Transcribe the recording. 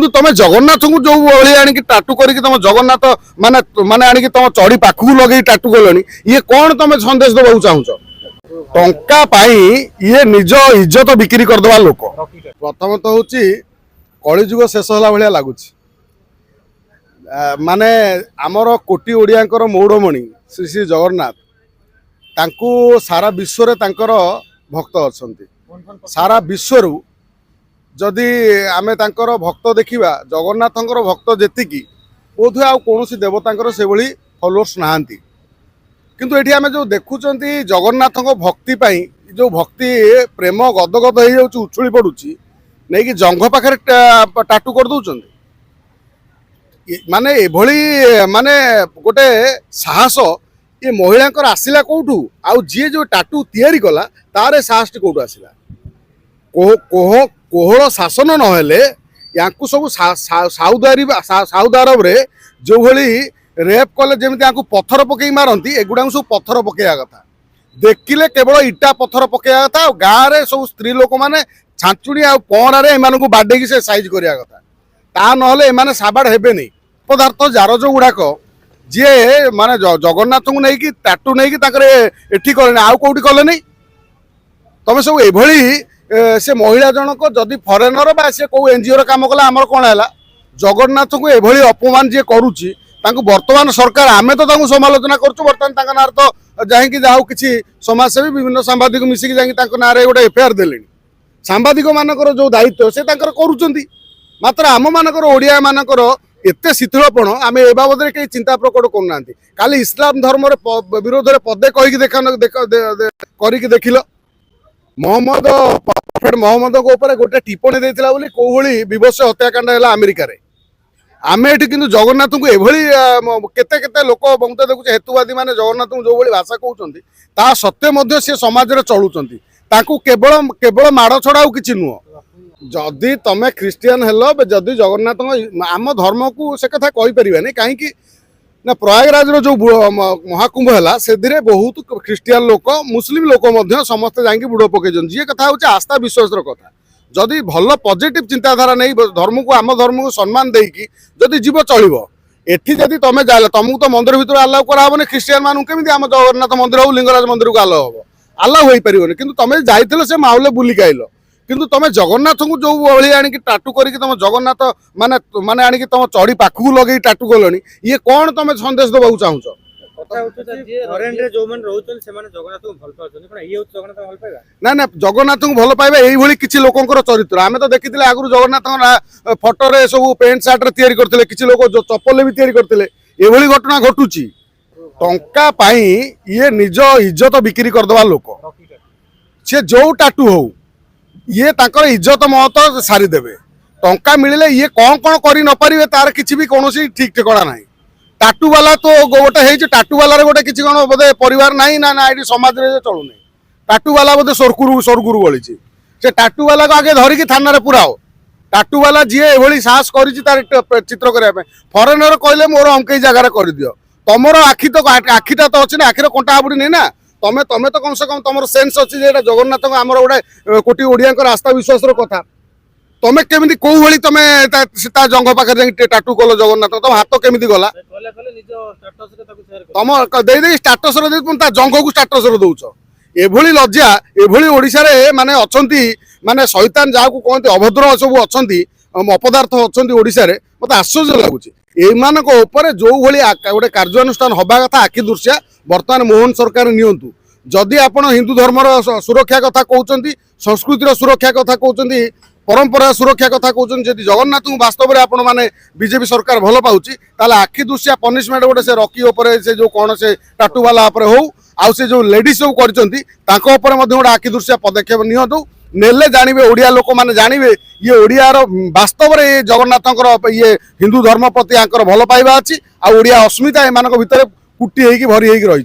किंतु तुम जगन्नाथ को जो भाई आणिक टाटू करके तुम जगन्नाथ माने माने आणिक तुम चढ़ी पाखु लगे टाटू गलनी ये कौन तुम संदेश देवाक चाहूच टंका पाई ये निज इज्जत बिक्री करदे लोक प्रथम तो हूँ कलिजुग शेष होला भाया लगुच माने आमर कोटी ओडियांकर मौड़मणि श्री श्री जगन्नाथ तांकू सारा विश्व तांकर भक्त अच्छा सारा विश्व जदि आमे तांकर भक्त देखिबा जगन्नाथंकर भक्त जेतिकी बोधे आ कौन देवतांकर से भली फॉलोअर्स नहांती किंतु एठी आमे जो देखुचंती जगन्नाथंक भक्ति पाई जो भक्ति प्रेम गदगद हो जाउची उछुली पडुची नै कि जंघ पाखरे टाटू कर दउचंती माने एभली माने गोटे साहस ये महिलांकर आसिला कोठू आउ जी जो टाटू तैयारी कला तारे साहस टी कोठू आसिला कोहल शासन नहेले यांकु सब साउदी अरब रे जो भली रेप कले जमी पत्थर पकई मारती एगुड़ा सब पत्थर पकड़ा कथा देखिले केवल इटा पत्थर पकड़ा कथा गाँव में सब स्त्री लोक मैंने छांचुड़ी आ पहरारे एमानकु बाडेकी से साइज करिया कथा ता नहले एमाने साबाड़ हेबे नहीं पदार्थ जार जो गुड़ाक जी माने जगन्नाथ को नहीं टाटू नहीं एठी कले आउ कौटी कले नहीं तुम सब एभली से महिला जनक जदि फरेनर बा से कौ एनजीओ काम कला आमर कौन है जगन्नाथ को एभली अपमान जी करुच्ची वर्तमान सरकार आमे तो समालोचना करुँ बर्तमान ना तो जाकि जाऊ कि समाजसेवी विभिन्न सांबादिक मिसिक ना गोटे एफआईआर देले सांबादिक मानकर जो दायित्व से करुँच मात्र आम मानकर ओडिया मानकर एते शिथिलपण आम ए बाबद में कहीं चिंता प्रकट करना काली इस्लाम धर्म विरोध में पदे कहीकि देखिल मोहम्मद प्रॉफेट मोहम्मद गोटे टिप्पणी देता बोली कौली विवश हत्याकांड है अमेरिका रे आमे एठी किंतु जगन्नाथ को एभली केते केते लोक बहुत देखुचे हेतुवादी माने जगन्नाथ को जो भली भाषा कहउचंती ता सत्य मध्य से समाज रे चलुचंती ताकू केवल केवल माड़ छड़ा किछि नुह जदि तमे ख्रिस्टियन हेलो जदि जगन्नाथ आम धर्म को से कथा कहि परिबानी काहेकि ना प्रयागराज रो जो महाकुंभ है से बहुत ख्रिस्टियन लोक मुस्लिम लोक मध्य समस्त जाकि बुड़ पकईन जी कथा हूँ आस्था विश्वास कथा जदि भल पॉजिटिव चिंताधारा नहीं धर्म को आम धर्म को सम्मान देकी जदि जीव चलो एठी जदि तुम जाए तुमको तो मंदिर भर आलाउ कराबनी ख्रिस्टियन मान केमी आम जगन्नाथ मंदिर हो लिंगराज मंदिर को आलाउ हम आलाउ हो पारे कि तुम जाइल से माहौल बुलिक आइल किंतु तुम जगन्नाथ को जो भाई आणिक टाटू करके तुम जगन्नाथ माने माने आणिक तुम चढ़ी पाखु लगे टाटू गलनी ये कौन तुम संदेश देवाक चाहूच ना ना जगन्नाथ को भल पाइबा यही किसी लोकर चरित्र आम तो देखी आगुरी जगन्नाथ फोटो रे सब पेंट सार्ट रे करते किसी लोक चप्पल भी तैयारी करते ये घटना घटुची टंका पाई ये निज इज्जत बिक्री करदे लोक सी जो टाटू हो ये ताकर इज्जत महत सारीदेवे टंका मिले ये कौन कौन कर न पारे तार किसी भी कौन ठीक ठिकाना ना टाटू वाला तो गोटे टाटू वाला गोटे किसी कौन बोधे परिवार नहीं ना ना ये समाज में चलुना टाटू वाला बोधे सरगुरु गली से टाटू वाला को आगे धरिकी थाना पुराओ टाटू वाला जी ये साहस कर चित्र करने फरेनर कहले मोर अमकई जगार कर दियो तुमर आखिटा तो अच्छी ना आखिर कंटा हाबुड़ी नहीं ना तमें तमें तो कम से कम तुम सेन्स अच्छी जगन्नाथ आमर गोटे कोटी ओडिया आस्था विश्वास कथा तमें केमी कौ भाई तुम जंग पाखे टाटू कल जगन्नाथ तुम हाथ केमी गला तुम दे स्टाटस जंग को स्टाटस दौच एभली लज्जा एभली ओडिशा रे माने अछंती माने शैतान जाकू कहते अभद्र सब अच्छी अपदार्थ अच्छी ओडिशा रे मत आश्चर्य लगुच एमानक ऊपर जो भली गोटे कार्यानुष्ठान हवा कथा आखि दृश्या बर्तमान मोहन सरकार नियंतु जदि आपण हिंदू धर्मर सुरक्षा कथा कहते संस्कृतिर सुरक्षा कथा कहते परंपरा सुरक्षा कथा कहते जदि जगन्नाथ को वास्तव में आपण मैंने बीजेपी सरकार भल पाऊँच ताले आखि दृश्या पनिशमेंट गोटे से रॉकी उपरे से जो कौन से टाटू वाला उपरे हो आउ से जो लेडीज सब कर गोटे आखि दृश्या पदक्षेप नियंतु नेले जानवे ओडिया लोक मैंने जानवे ये ओडियार वास्तव में ये जगन्नाथ ये हिंदू धर्म प्रति भल पाइबा अच्छी आ ओडिया अस्मिता एम भितर कुटी भरी रही।